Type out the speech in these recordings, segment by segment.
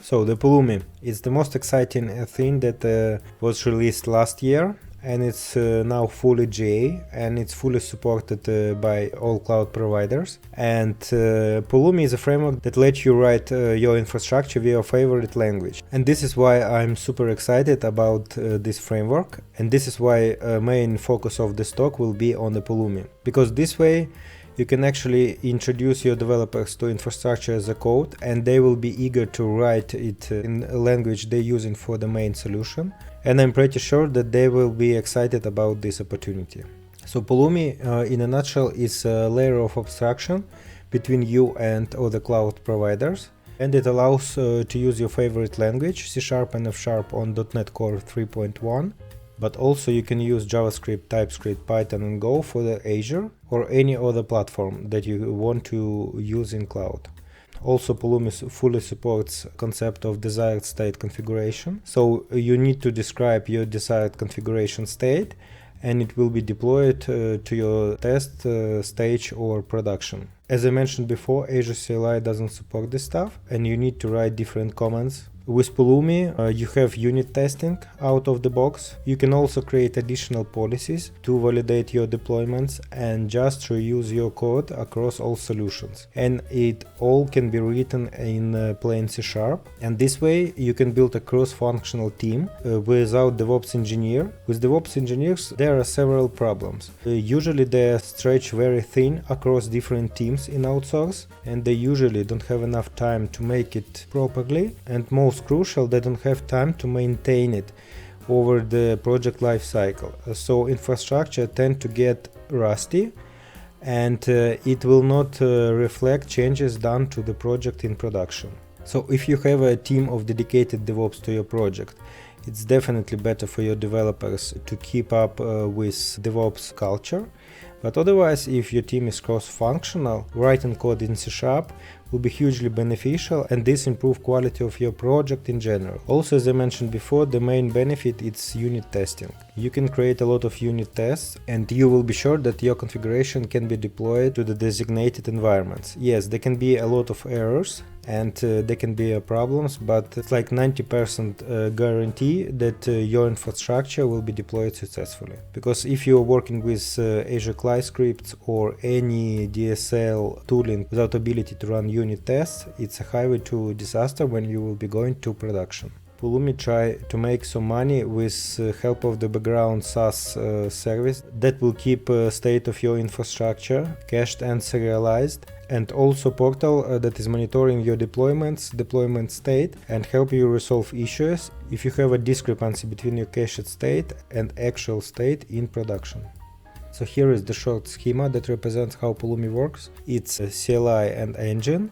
So the Pulumi is the most exciting thing that was released last year, and it's now fully GA, and it's fully supported by all cloud providers. And Pulumi is a framework that lets you write your infrastructure with your favorite language. And this is why I'm super excited about this framework, and this is why main focus of this talk will be on the Pulumi, because this way you can actually introduce your developers to infrastructure as a code, and they will be eager to write it in a language they're using for the main solution. And I'm pretty sure that they will be excited about this opportunity. So Pulumi, in a nutshell, is a layer of abstraction between you and other cloud providers, and it allows to use your favorite language, C# and F# on .NET Core 3.1. But also you can use JavaScript, TypeScript, Python and Go for the Azure or any other platform that you want to use in cloud. Also Pulumi fully supports concept of desired state configuration. So you need to describe your desired configuration state, and it will be deployed to your test stage or production. As I mentioned before, Azure CLI doesn't support this stuff, and you need to write different commands. With Pulumi, you have unit testing out of the box. You can also create additional policies to validate your deployments and just reuse your code across all solutions. And it all can be written in plain C#. And this way you can build a cross-functional team without DevOps engineer. With DevOps engineers, there are several problems. Usually they stretch very thin across different teams in outsource, and they usually don't have enough time to make it properly, and most crucial, they don't have time to maintain it over the project life cycle. So infrastructure tend to get rusty, and it will not reflect changes done to the project in production. So if you have a team of dedicated DevOps to your project, it's definitely better for your developers to keep up with DevOps culture. But otherwise, if your team is cross-functional, writing code in C# will be hugely beneficial, and this improves quality of your project in general. Also, as I mentioned before, the main benefit is unit testing. You can create a lot of unit tests, and you will be sure that your configuration can be deployed to the designated environments. Yes, there can be a lot of errors, and there can be problems, but it's like 90% guarantee that your infrastructure will be deployed successfully. Because if you're working with Azure CLI scripts or any DSL tooling without ability to run unit tests, it's a highway to disaster when you will be going to production. Pulumi try to make some money with help of the background SaaS service that will keep state of your infrastructure cached and serialized, and also portal that is monitoring your deployments, deployment state, and help you resolve issues if you have a discrepancy between your cached state and actual state in production. So here is the short schema that represents how Pulumi works. It's a CLI and engine.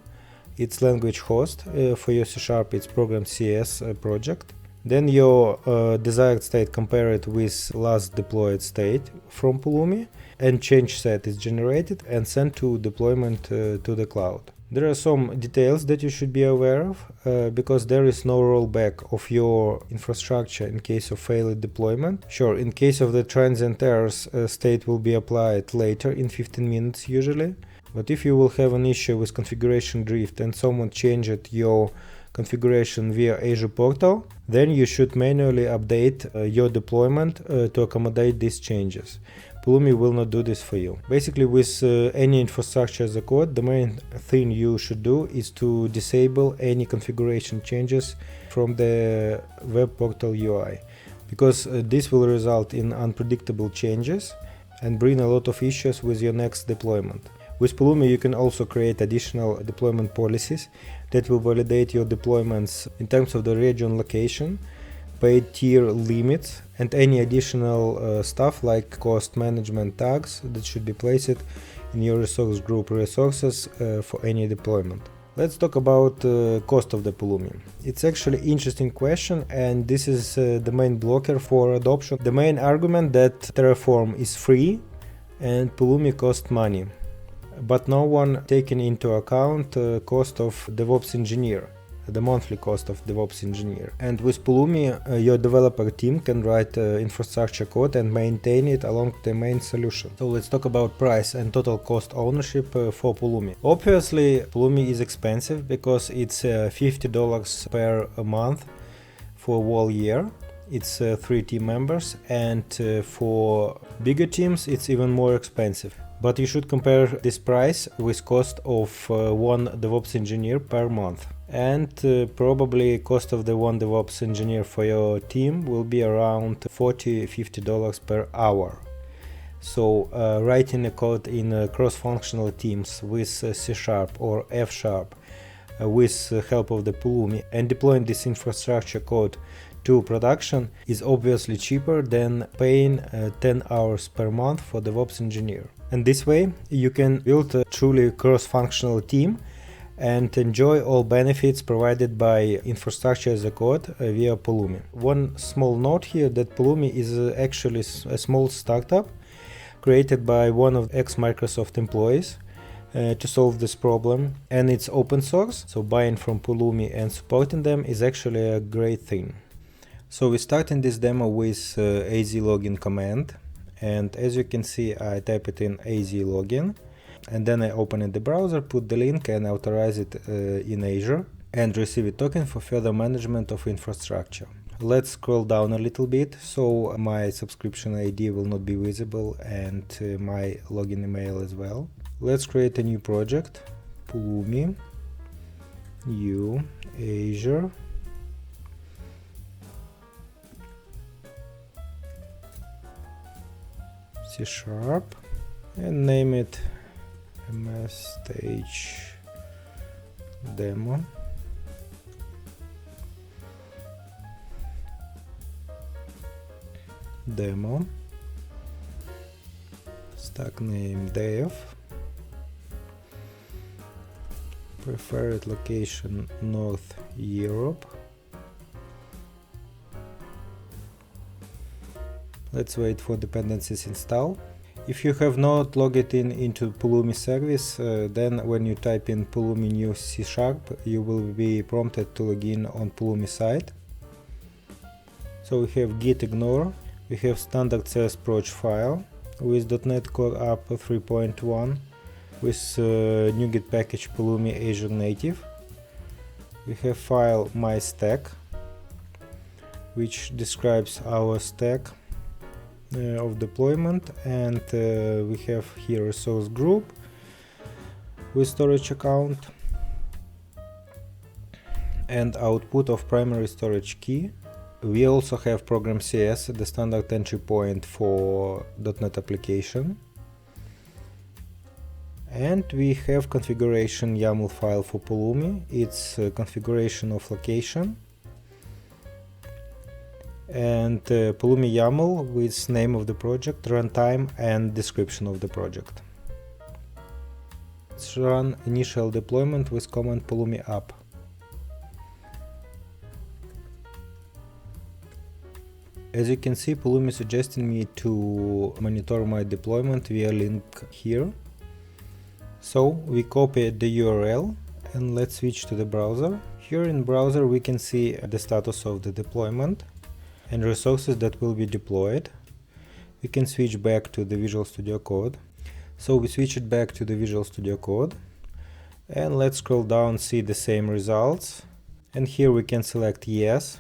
It's language host. For your C#, it's program CS project. Then your desired state compared with last deployed state from Pulumi, and change set is generated and sent to deployment to the cloud. There are some details that you should be aware of, because there is no rollback of your infrastructure in case of failed deployment. Sure, in case of the transient errors, state will be applied later in 15 minutes usually. But if you will have an issue with configuration drift and someone changed your configuration via Azure portal, then you should manually update your deployment to accommodate these changes. Pulumi will not do this for you. Basically, with any infrastructure as a code, the main thing you should do is to disable any configuration changes from the web portal UI, because this will result in unpredictable changes and bring a lot of issues with your next deployment. With Pulumi, you can also create additional deployment policies that will validate your deployments in terms of the region location, paid tier limits, and any additional stuff like cost management tags that should be placed in your resource group resources for any deployment. Let's talk about cost of the Pulumi. It's actually interesting question, and this is the main blocker for adoption. The main argument that Terraform is free and Pulumi costs money, but no one taken into account cost of DevOps engineer. the monthly cost of DevOps engineer. And with Pulumi, your developer team can write infrastructure code and maintain it along the main solution. So let's talk about price and total cost ownership for Pulumi. Obviously, Pulumi is expensive because it's $50 per month for a whole year. It's 3 team members, and for bigger teams it's even more expensive. But you should compare this price with cost of one DevOps engineer per month. And probably cost of the one DevOps engineer for your team will be around $40-50 per hour. So writing a code in cross-functional teams with C# or F# with help of the Pulumi and deploying this infrastructure code to production is obviously cheaper than paying 10 hours per month for DevOps engineer. And this way you can build a truly cross-functional team and enjoy all benefits provided by infrastructure as a code via Pulumi. One small note here that Pulumi is actually a small startup created by one of ex-Microsoft employees to solve this problem, and it's open source, so buying from Pulumi and supporting them is actually a great thing. So we're starting this demo with az login command, and as you can see I type it in az login and then I open in the browser, put the link and authorize it in Azure and receive a token for further management of infrastructure. Let's scroll down a little bit so my subscription ID will not be visible and my login email as well. Let's create a new project, Pulumi, new, Azure, C# and name it MS Stage Demo. Stack name dev, preferred location North Europe. Let's wait for dependencies install. If you have not logged into Pulumi service, then when you type in Pulumi new C#, you will be prompted to log in on Pulumi site. So we have git ignore, we have standard CS proj file with .NET Core App 3.1 with NuGet package Pulumi Azure Native. We have file mystack, which describes our stack of deployment, and we have here a source group with storage account and output of primary storage key. We also have program CS, the standard entry point for .NET application, and we have configuration YAML file for Pulumi. It's configuration of location and Pulumi YAML with name of the project, runtime and description of the project. Let's run initial deployment with command Pulumi app. As you can see, Pulumi is suggesting me to monitor my deployment via link here. So we copy the URL and let's switch to the browser. Here in browser we can see the status of the deployment and resources that will be deployed. We can switch back to the Visual Studio Code. So we switch it back to the Visual Studio Code and let's scroll down, see the same results, and here we can select yes,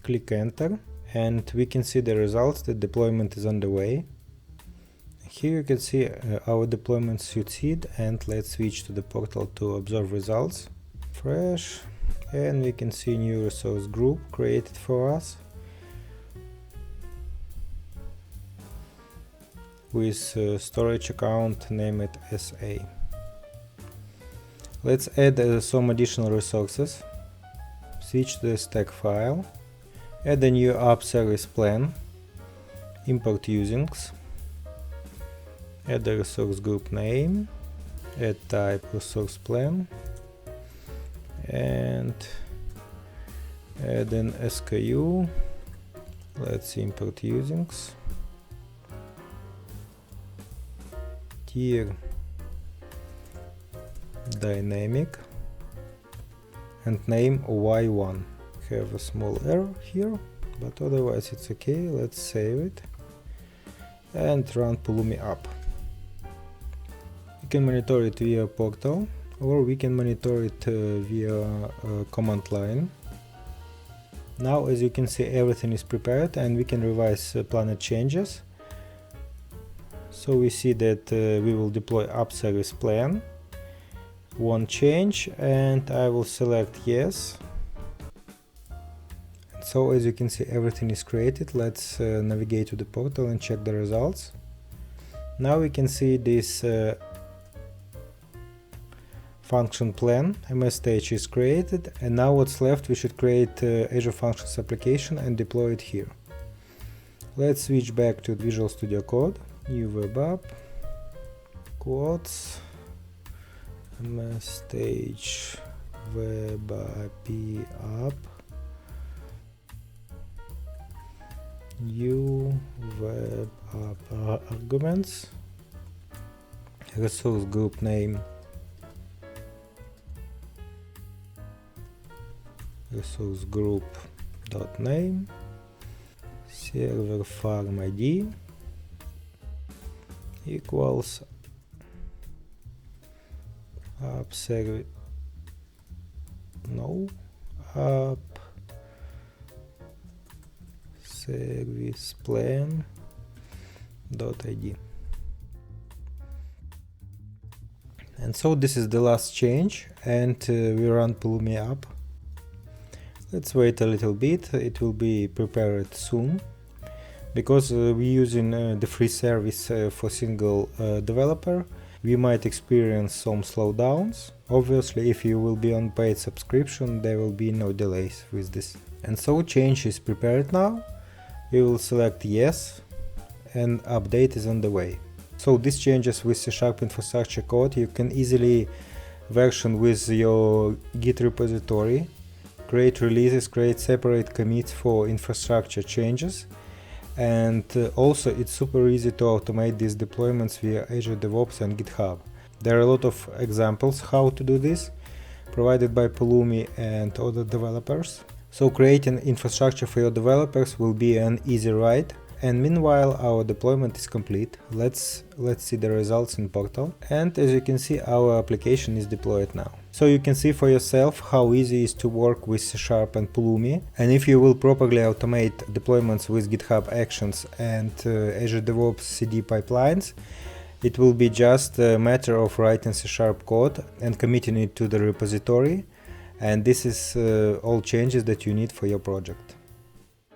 click enter, and we can see the results. The deployment is underway. Here you can see our deployment succeed, and let's switch to the portal to observe results. Fresh, and we can see new resource group created for us with storage account, name it SA. Let's add some additional resources. Switch to the stack file, add a new app service plan, import usings, add the resource group name, add type resource plan, and add an SKU. Let's import usings, tier dynamic, and name y1. Have a small error here, but otherwise it's okay. Let's save it and run Pulumi app. We can monitor it via portal, or we can monitor it via command line. Now, as you can see, everything is prepared and we can revise planned changes. So we see that we will deploy app service plan, one change, and I will select yes. So as you can see, everything is created. Let's navigate to the portal and check the results. Now we can see this function plan. MS stage is created, and now what's left, we should create Azure Functions application and deploy it here. Let's switch back to Visual Studio Code, new web app, quotes, MS stage web API app, new web app arguments, resource group name, resource group dot name, server farm ID equals app service app service plan dot ID. And so this is the last change, and we run Pulumi app. Let's wait a little bit, it will be prepared soon, because we're using the free service for single developer. We might experience some slowdowns. Obviously, if you will be on paid subscription, there will be no delays with this. And so change is prepared now. We will select yes, and update is on the way. So these changes with C# infrastructure code you can easily version with your Git repository, create releases, create separate commits for infrastructure changes, and also it's super easy to automate these deployments via Azure DevOps and GitHub. There are a lot of examples how to do this, provided by Pulumi and other developers. So creating infrastructure for your developers will be an easy ride. And meanwhile our deployment is complete. Let's see the results in portal. And as you can see, our application is deployed now. So you can see for yourself how easy it is to work with C# and Pulumi. And if you will properly automate deployments with GitHub Actions and Azure DevOps CD pipelines, it will be just a matter of writing C# code and committing it to the repository. And this is all changes that you need for your project.